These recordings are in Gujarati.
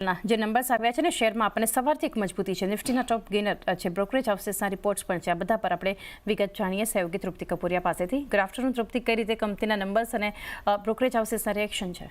જે નંબર્સ આવ્યા છે ને શેરમાં આપણને સવારથી એક મજબૂતી છે. નિફ્ટીના ટોપ ગેનર છે, બ્રોકરેજ હાઉસીસના રિપોર્ટ્સ પણ છે. આ બધા પર આપણે વિગત જાણીએ સહયોગી તૃપ્તિ કપૂરિયા પાસેથી. ગુડ આફ્ટરનૂન તૃપ્તિ, કઈ રીતે કંપનીના નંબર્સ અને બ્રોકરેજ હાઉસીસના રિએક્શન છે?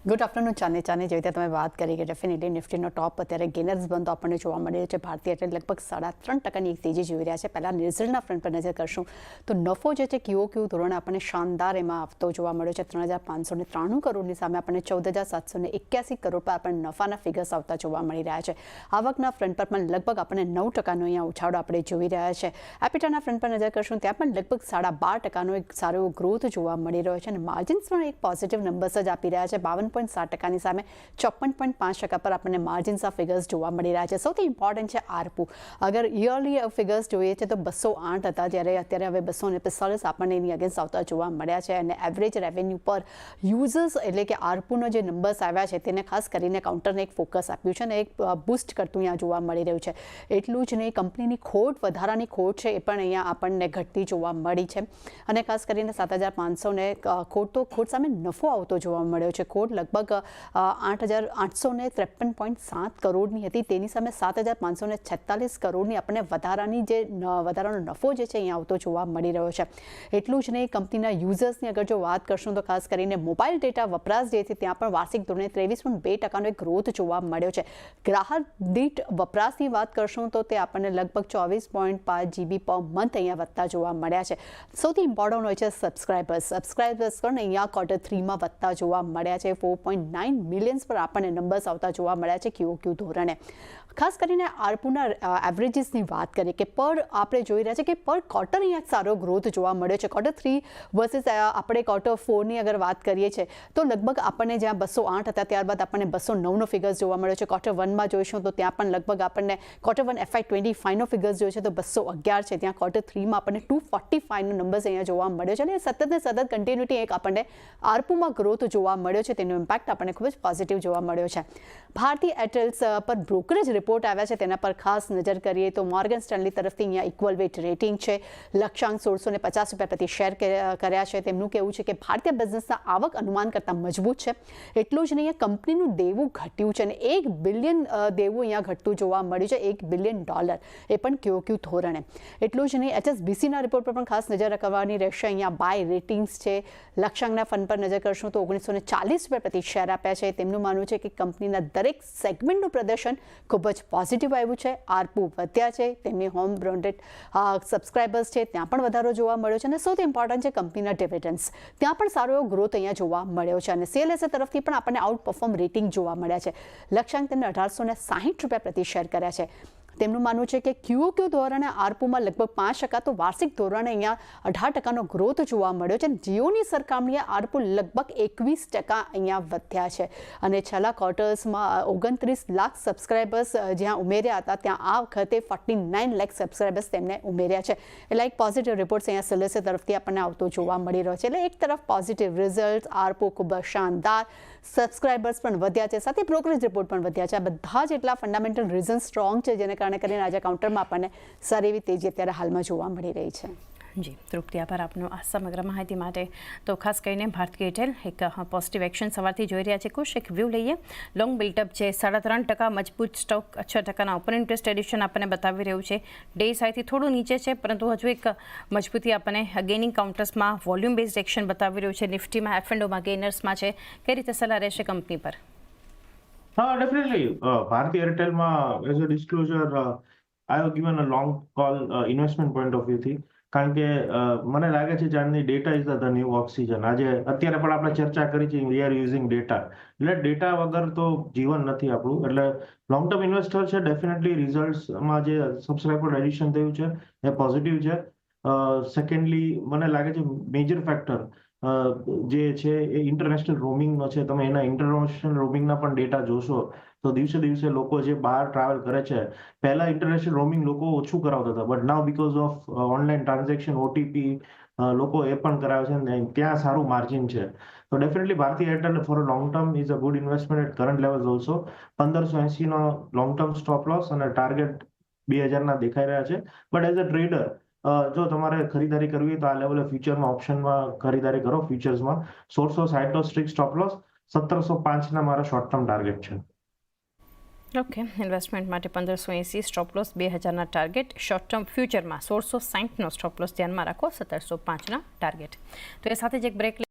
ગુડ આફ્ટરનૂન ચાને જે રીતે તમે વાત કરી કે ડેફિનેટલી નિફ્ટીનો ટોપ અત્યારે ગેનર્સ બનતો આપણને જોવા મળે છે. ભારતીય એટલે લગભગ 3.5% એક તેજી જોઈ રહ્યા છે. પહેલાં રિઝલ્ટના ફ્રન્ટ પર નજર કરશું તો નફો જે છે QOQ ધોરણે આપણને શાનદાર એમાં આવતો જોવા મળ્યો છે. 3,593 કરોડની સામે આપણને 14,781 કરોડ પર આપણને નફાના ફિગર્સ આવતા જોવા મળી રહ્યા છે. આવકના ફ્રન્ટ પર પણ લગભગ આપણને 9%નો અહીંયા ઉછાળો આપણે જોઈ રહ્યા છે. એપિટાના ફ્રન્ટ પર નજર કરશું ત્યાં પણ લગભગ 12.5%નો એક સારો ગ્રોથ જોવા મળી રહ્યો છે અને માર્જિન્સ પણ એક પોઝિટિવ નંબર્સ જ આપી રહ્યા છે. 52.7% સામે 54.5% પર આપણને માર્જિન્સ આ ફિગર્સ જોવા મળી રહ્યા છે. સૌથી ઇમ્પોર્ટન્ટ છે આરપુ. અગર યરલી ફિગર્સ જોઈએ છે તો 208 હતા, જ્યારે અત્યારે હવે 245 આપણને એની અગેન્સ્ટ આવતા જોવા મળ્યા છે અને એવરેજ રેવન્યુ પર યુઝર્સ એટલે કે આરપુનો જે નંબર્સ આવ્યા છે તેને ખાસ કરીને કાઉન્ટરને એક ફોકસ આપ્યું છે અને એક બૂસ્ટ કરતું અહીંયા જોવા મળી રહ્યું છે. એટલું જ નહીં, કંપનીની ખોટ, વધારાની ખોટ છે એ પણ અહીંયા આપણને ઘટતી જોવા મળી છે અને ખાસ કરીને 7,500 ને ખોટ સામે નફો આવતો જોવા મળ્યો છે. ખોટ લગભગ 8,853.7 કરોડની હતી, તેની સામે 7,546 કરોડની આપણને વધારાનો નફો જે છે અહીંયા આવતો જોવા મળી રહ્યો છે. એટલું જ નહીં, કંપનીના યુઝર્સની અગર જો વાત કરશું તો ખાસ કરીને મોબાઈલ ડેટા વપરાશ જે છે ત્યાં પણ વાર્ષિક ધોરણે 23.2%નો એક ગ્રોથ જોવા મળ્યો છે. ગ્રાહક દીઠ વપરાશની વાત કરશું તો તે આપણને લગભગ 24.5 GB પર મંથ અહીંયા વધતા જોવા મળ્યા છે. સૌથી ઇમ્પોર્ટન્ટ હોય છે સબસ્ક્રાઇબર્સ પણ અહીંયા Q3માં વધતા જોવા મળ્યા છે. 4.9 મિલિયન્સ પર આપણને નંબર્સ આવતા જોવા મળ્યા છે QOQ ધોરણે. ખાસ કરીને આરપુના એવરેજીસની વાત કરીએ કે આપણે જોઈ રહ્યા છે કે પર ક્વાર્ટર અહીંયા સારો ગ્રોથ જોવા મળ્યો છે. Q3 વર્સિસ આપણે Q4ની અગર વાત કરીએ છીએ તો લગભગ આપણને જ્યાં 208 હતા ત્યારબાદ આપણને 209નો ફિગર્સ જોવા મળ્યો છે. Q1માં જોઈશું તો ત્યાં પણ લગભગ આપણને Q1 FY25નો ફિગર્સ જોઈએ છે તો 211 છે. ત્યાં Q3માં આપણને 245નો નંબર્સ અહીંયા જોવા મળ્યો છે અને સતત કન્ટિન્યુટી એક આપણને આરપુમાં ગ્રોથ જોવા મળ્યો છે. તેનો ઇમ્પેક્ટ આપણને ખૂબ જ પોઝિટિવ જોવા મળ્યો છે. ભારતીય એરટેલ્સ પર બ્રોકરેજ રિપોર્ટ આવ્યા છે તેના પર ખાસ નજર કરીએ તો મોર્ગન સ્ટેનલી તરફથી અહીંયા ઇક્વલ વેટ રેટિંગ છે. લક્ષ્યાંક 1650 રૂપિયા પ્રતિ શેર કર્યા છે. તેમનું કહેવું છે કે ભારતીય બિઝનેસના આવક અનુમાન કરતાં મજબૂત છે. એટલું જ નહીં, કંપનીનું દેવું ઘટ્યું છે અને $1 બિલિયન દેવું અહીંયા ઘટતું જોવા મળ્યું છે. $1 બિલિયન એ પણ QOQ ધોરણે. એટલું જ નહીં, HSBCના રિપોર્ટ પર પણ ખાસ નજર રાખવાની રહેશે. અહીંયા બાય રેટિંગ્સ છે. લક્ષ્યાંકના ફંડ પર નજર કરશું તો 1940 રૂપિયા પ્રતિ શેર આપ્યા છે. તેમનું માનવું છે કે કંપનીના દરેક સેગમેન્ટનું પ્રદર્શન ખૂબ જ પોઝિટિવ આવ્યું છે. આરપુ વધ્યા છે. તેમની હોમ બ્રાન્ડેડ સબસ્ક્રાઇબર્સ છે ત્યાં પણ વધારો જોવા મળ્યો છે અને સૌથી ઇમ્પોર્ટન્ટ છે કંપનીના ડિવિડન્ડ્સ. ત્યાં પણ સારો એવો ગ્રોથ અહીંયા જોવા મળ્યો છે અને CLSA તરફથી પણ આપણને આઉટ પરફોર્મ રેટિંગ જોવા મળ્યા છે. લક્ષ્યાંક તેમને 1860 રૂપિયા પ્રતિ શેર કર્યા છે. તેમનું માનવું છે કે QOQ ધોરણે આરપુમાં લગભગ 5% તો વાર્ષિક ધોરણે અહીંયા 18%નો ગ્રોથ જોવા મળ્યો છે. જીઓની સરખામણીએ આરપુ લગભગ 21% અહીંયા વધ્યા છે અને છેલ્લા ક્વાર્ટર્સમાં 29 લાખ સબસ્ક્રાઇબર્સ જ્યાં ઉમેર્યા હતા ત્યાં આ વખતે 49 લાખ સબસ્ક્રાઇબર્સ તેમને ઉમેર્યા છે. એટલે એક પોઝિટિવ રિપોર્ટ્સ અહીંયા CLSA તરફથી આપણને આવતો જોવા મળી રહ્યો છે. એટલે એક તરફ પોઝિટિવ રિઝલ્ટ, આરપુ ખૂબ જ શાનદાર, સબસ્ક્રાઇબર્સ પણ વધ્યા છે, સાથે બ્રોકરેજ રિપોર્ટ પણ વધ્યા છે. આ બધા જ એટલા ફંડામેન્ટલ રીઝન સ્ટ્રોંગ છે જેને કારણે કરીને આજે કાઉન્ટરમાં આપણને સારી એવી તેજી અત્યારે હાલમાં જોવા મળી રહી છે. જી તૃપ્તિ, આભાર આપનો આ સમગ્ર માહિતી માટે. તો ખાસ કરીને ભારતીય એરટેલ એક પોઝિટિવ એક્શન સવારથી જોઈ રહ્યા છે. કુશ એક વ્યૂ લઈએ. લોંગ બિલ્ટઅપ છે, 3.5% મજબૂત સ્ટોક, 6%ના ઓપન ઇન્ટરેસ્ટ એડિશન આપણને બતાવી રહ્યું છે. ડે સાઈથી થોડું નીચે છે પરંતુ હજુ એક મજબૂતી આપણને ગેઇનિંગ કાઉન્ટર્સમાં વોલ્યુમ બેઝડ એક્શન બતાવી રહ્યું છે. નિફ્ટીમાં F&Oમાં ગેઇનર્સમાં છે. કઈ રીતે સલાહ રહેશે કંપની પર? હા, ડેફિનેટલી ભારતીય એરટેલમાં as a disclosure I have given a long call investment point of વ્યૂથી, કારણ કે મને લાગે છે જ્યારની data is the new oxygen. અત્યારે પણ આપણે ચર્ચા કરી છે વી આર યુઝિંગ ડેટા, એટલે ડેટા વગર તો જીવન નથી આપણું. એટલે લોંગ ટર્મ ઇન્વેસ્ટર છે, ડેફિનેટલી રિઝલ્ટ્સમાં જે સબસ્ક્રાઇબર એડિશન થયું છે એ પોઝિટિવ છે. સેકન્ડલી મને લાગે છે મેજર ફેક્ટર જે છે એ ઇન્ટરનેશનલ રોમિંગનો છે. તમે એના ઇન્ટરનેશનલ રોમિંગના પણ ડેટા જોશો તો દિવસે દિવસે લોકો જે બહાર ટ્રાવેલ કરે છે, પહેલા ઇન્ટરનેશનલ રોમિંગ લોકો ઓછું કરાવતા હતા, but now because of online transaction, OTP લોકો એ પણ કરાવે છે ને ત્યાં સારું માર્જિન છે. તો definitely Bharti Airtel for a long term is a good investment at current levels also. 1580નો લોંગ ટર્મ સ્ટોપ લોસ અને ટાર્ગેટ 2000ના દેખાઈ રહ્યા છે. બટ એઝ અ ટ્રેડર જો તમારે ખરીદારી કરવી તો આ લેવલે ફ્યુચરમાં ઓપ્શનમાં ખરીદારી કરો. ફ્યુચર્સમાં 1660નો સ્ટ્રિક્ટ સ્ટોપ લોસ, 1705ના મારા શોર્ટ ટર્મ ટાર્ગેટ છે. ઓકે, ઇન્વેસ્ટમેન્ટ માટે 1580 સ્ટોપ લોસ, 2000ના ટાર્ગેટ. શોર્ટ ટર્મ ફ્યુચરમાં 1660નો સ્ટોપ લોસ ધ્યાનમાં રાખો, 1705ના ટાર્ગેટ. તો એ સાથે જ એક બ્રેક